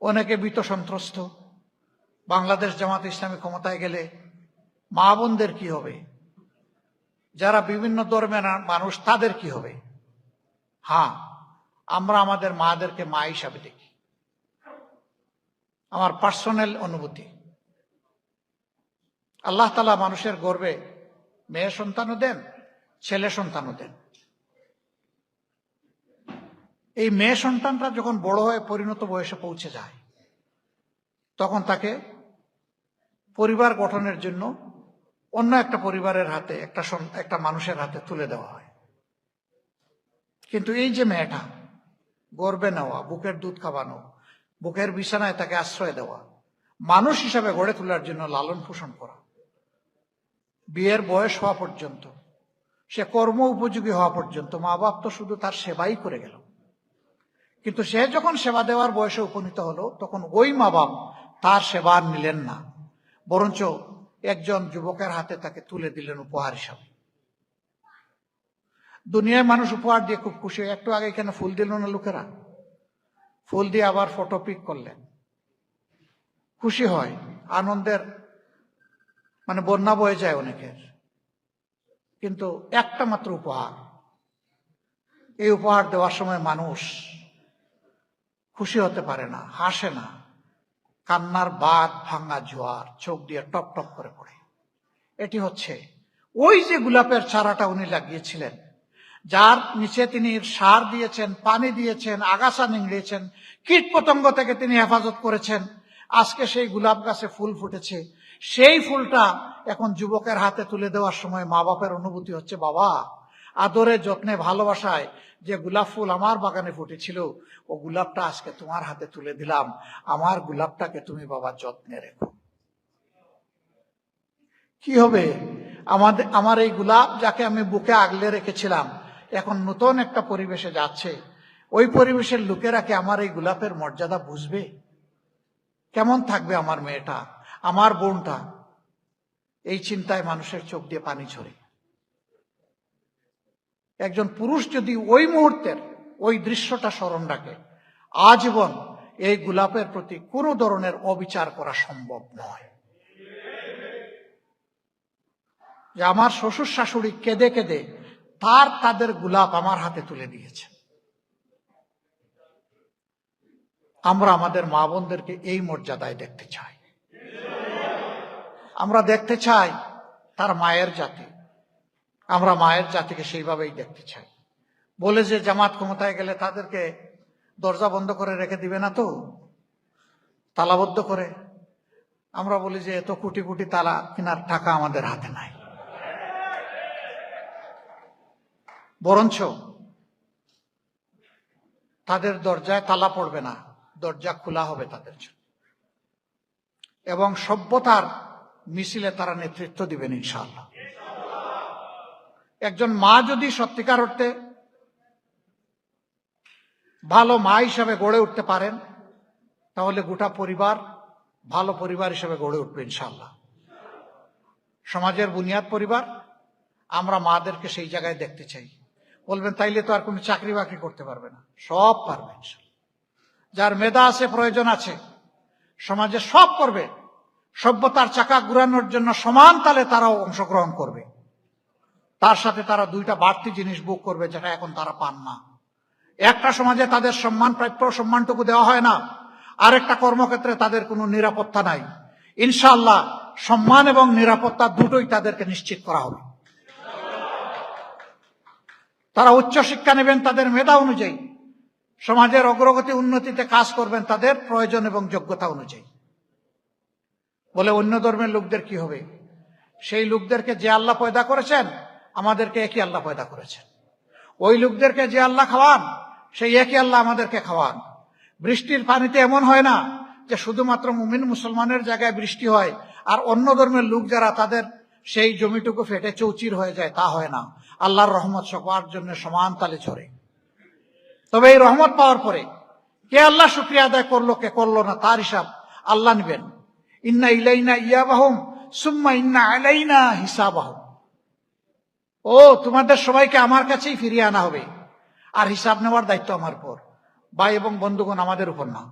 অনেকে ভীত সন্ত্রস্ত। বাংলাদেশ জামাত ইসলামী ক্ষমতায় গেলে মা বোনদের কি হবে, যারা বিভিন্ন ধর্মের মানুষ তাদের কি হবে? হ্যাঁ, আমরা আমাদের মাদেরকে মা হিসাবে দেখি। আমার পার্সোনাল অনুভূতি, আল্লাহ তাআলা মানুষের গর্ভে মেয়ে সন্তানও দেন, ছেলে সন্তানও দেন। এই মেয়ে সন্তানটা যখন বড় হয়ে পরিণত বয়সে পৌঁছে যায়, তখন তাকে পরিবার গঠনের জন্য অন্য একটা পরিবারের হাতে, একটা মানুষের হাতে তুলে দেওয়া হয়। কিন্তু এই যে মেয়েটা গর্ভে নেওয়া, বুকের দুধ খাওয়ানো, বুকের বিছানায় তাকে আশ্রয় দেওয়া, মানুষ হিসাবে গড়ে তোলার জন্য লালন পোষণ করা, বিয়ের বয়স হওয়া পর্যন্ত, সে কর্ম উপযোগী হওয়া পর্যন্ত মা বাপ তো শুধু তার সেবাই করে গেল। কিন্তু সে যখন সেবা দেওয়ার বয়সে উপনীত হলো, তখন ওই মা বাপ তার সেবা নিলেন না, বরঞ্চ একজন যুবকের হাতে তাকে তুলে দিলেন উপহার হিসাবে। দুনিয়ায় মানুষ উপহার দিয়ে খুব খুশি হয়। একটু আগে এখানে ফুল দিল না লোকেরা, ফুল দিয়ে আবার ফটো পিক করলেন, খুশি হয়, আনন্দের বন্যা বয়ে যায় অনেকের। কিন্তু একটা মাত্র উপহার, এই উপহার দেওয়ার সময় মানুষ খুশি হতে পারে না, হাসে না, কান্নার বাঁধ ভাঙা জোয়ার চোখ দিয়ে টপ টপ করে পড়ে। এটি হচ্ছে ওই যে গোলাপের চারাটা উনি লাগিয়েছিলেন, যার নিচে তিনি সার দিয়েছেন, পানি দিয়েছেন, আগাছা নিংড়িয়েছেন, কীট পতঙ্গ থেকে তিনি হেফাজত করেছেন। আজকে সেই গোলাপ গাছে ফুল ফুটেছে। সেই ফুলটা এখন যুবকের হাতে তুলে দেওয়ার সময় মা বাপের অনুভূতি হচ্ছে, বাবা আদরে যত্নে ভালোবাসায় যে গোলাপ ফুল আমার বাগানে ফুটেছিল, ও গোলাপটা আজকে তোমার হাতে তুলে দিলাম, আমার গোলাপটাকে তুমি বাবা যত্নে রেখো। কি হবে আমার এই গোলাপ, যাকে আমি বুকে আগলে রেখেছিলাম, এখন নতুন একটা পরিবেশে যাচ্ছে, ওই পরিবেশের লোকেরা কি আমার এই গোলাপের মর্যাদা বুঝবে? কেমন থাকবে আমার মেয়েটা, আমার বোনটা? এই চিন্তায় মানুষের চোখ দিয়ে পানি ঝরে। একজন পুরুষ যদি ওই মুহূর্তের ওই দৃশ্যটা স্মরণ রাখে, আজীবন এই গোলাপের প্রতি কোনো ধরনের অবিচার করা সম্ভব নয়। যে আমার শ্বশুর শাশুড়ি কেঁদে কেঁদে তাদের গোলাপ আমার হাতে তুলে দিয়েছে। আমরা আমাদের মা বোনদেরকে এই মর্যাদায় দেখতে চাই। আমরা দেখতে চাই তার মায়ের জাতি, আমরা মায়ের জাতিকে সেইভাবেই দেখতে চাই। বলে যে জামাত ক্ষমতায় গেলে তাদেরকে দরজা বন্ধ করে রেখে দিবে না, তো তালাবদ্ধ করে। আমরা বলি যে এত কোটি কোটি তালা কেনার টাকা আমাদের হাতে নাই, বরঞ্চ তাদের দরজায় তালা পড়বে না, দরজা খোলা হবে তাদের জন্য, এবং সভ্যতার মিছিলে তারা নেতৃত্ব দিবেন ইনশাআল্লাহ। একজন মা যদি সত্যিকার অর্থে ভালো মা হিসাবে গড়ে উঠতে পারেন, তাহলে গোটা পরিবার ভালো পরিবার হিসেবে গড়ে উঠবে ইনশাআল্লাহ। সমাজের বুনিয়াদ পরিবার, আমরা মাদেরকে সেই জায়গায় দেখতে চাই। বলবেন তাইলে তো আর কোনো চাকরি বাকরি করতে পারবে না। সব পারবে ইনশাআল্লাহ। যার মেধা আছে, প্রয়োজন আছে, সমাজে সব করবে। সভ্যতার চাকা ঘুরানোর জন্য সমান তালে তারাও অংশগ্রহণ করবে। তার সাথে তারা দুইটা বাড়তি জিনিস ভোগ করবে, যেটা এখন তারা পান না। একটা সমাজে তাদের সম্মান, প্রাপ্য সম্মানটুকু দেওয়া হয় না, আরেকটা কর্মক্ষেত্রে তাদের কোনো নিরাপত্তা নাই। ইনশাআল্লাহ সম্মান এবং নিরাপত্তা দুটোই তাদেরকে নিশ্চিত করা হবে। তারা উচ্চ শিক্ষা নেবেন তাদের মেধা অনুযায়ী, সমাজের অগ্রগতি উন্নতিতে কাজ করবেন তাদের প্রয়োজন এবং যোগ্যতা অনুযায়ী। বলে অন্য ধর্মের লোকদের কি হবে? সেই লোকদেরকে যে আল্লাহ পয়দা করেছেন, আমাদেরকে একই আল্লাহ পয়দা করেছেন। ওই লোকদেরকে যে আল্লাহ খাওয়ান, সেই একই আল্লাহ আমাদেরকে খাওয়ান। বৃষ্টির পানিতে এমন হয় না যে শুধুমাত্র মুমিন মুসলমানের জায়গায় বৃষ্টি হয় আর অন্য ধর্মের লোক যারা, তাদের সেই জমিটুকু ফেটে চৌচির হয়ে যায়, তা হয় না। আল্লাহর রহমত সবার জন্য সমান তালে ঝরে। তবে এই রহমত পাওয়ার পরে কে আল্লাহ শুকরিয়া আদায় করলো, কে করলো না, তার হিসাব আল্লাহ নেবেন। ইন্না ইলাইনা ইয়াবাহুম সুম্মা ইন্না আলাইনা হিসাবাহুম। ও তোমাদের সবাইকে আমার কাছেই ফিরিয়ে আনা হবে, আর হিসাব নেওয়ার দায়িত্ব আমার উপর। ভাই এবং বন্ধুগণ, আমাদের উপর না।